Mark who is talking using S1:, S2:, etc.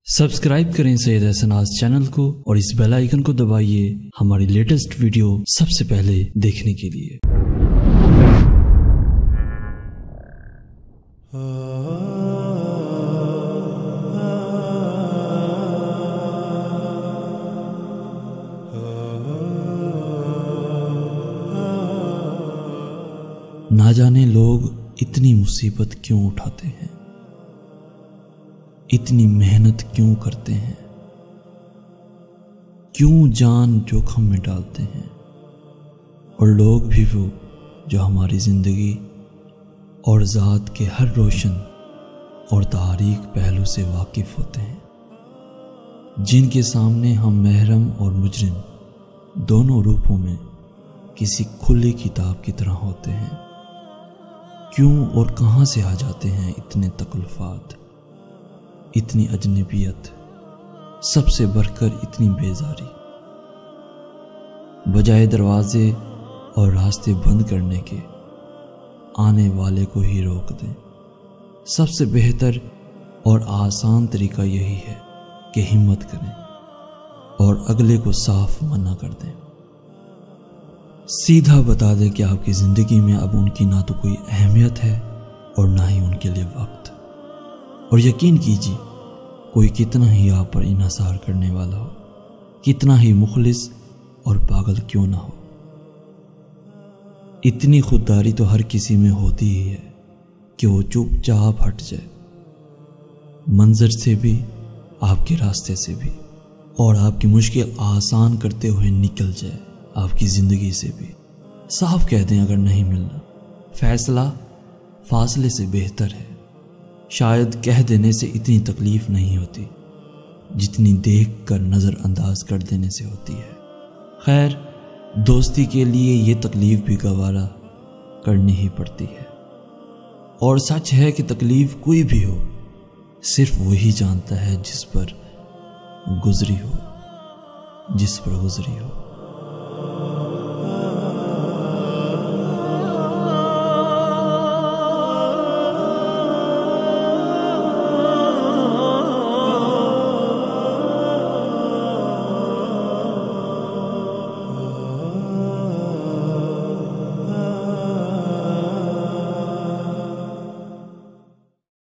S1: Subscribe करें Syed एहसनाज़ channel को और इस बेल आइकन को दबाइए हमारी लेटेस्ट वीडियो सबसे पहले देखने के लिए। ना जाने लोग इतनी मुसीबत क्यों उठाते हैं, इतनी मेहनत क्यों करते हैं, क्यों जान जोखम में डालते हैं। और लोग भी वो जो हमारी ज़िंदगी और ज़ात के हर रोशन और तारीख पहलू से वाकिफ़ होते हैं, जिनके सामने हम महरम और मुजरिम दोनों रूपों में किसी खुली किताब की तरह होते हैं। क्यों और कहाँ से आ जाते हैं इतने तकल्लुफ़ात, इतनी अजनबियत, सबसे बढ़कर इतनी बेजारी। बजाय दरवाजे और रास्ते बंद करने के आने वाले को ही रोक दें। सबसे बेहतर और आसान तरीका यही है कि हिम्मत करें और अगले को साफ मना कर दें। सीधा बता दें कि आपकी ज़िंदगी में अब उनकी ना तो कोई अहमियत है और ना ही उनके लिए वक्त। और यकीन कीजिए, कोई कितना ही आप पर इन्हिसार करने वाला हो, कितना ही मुखलिस और पागल क्यों ना हो, इतनी खुददारी तो हर किसी में होती ही है कि वो चुपचाप हट जाए, मंजर से भी, आपके रास्ते से भी, और आपकी मुश्किल आसान करते हुए निकल जाए आपकी ज़िंदगी से भी। साफ कह दें अगर नहीं मिलना, फैसला फासले से बेहतर है। शायद कह देने से इतनी तकलीफ नहीं होती जितनी देख कर नज़रअंदाज कर देने से होती है। खैर, दोस्ती के लिए ये तकलीफ भी गवारा करनी ही पड़ती है। और सच है कि तकलीफ कोई भी हो, सिर्फ वही जानता है जिस पर गुजरी हो।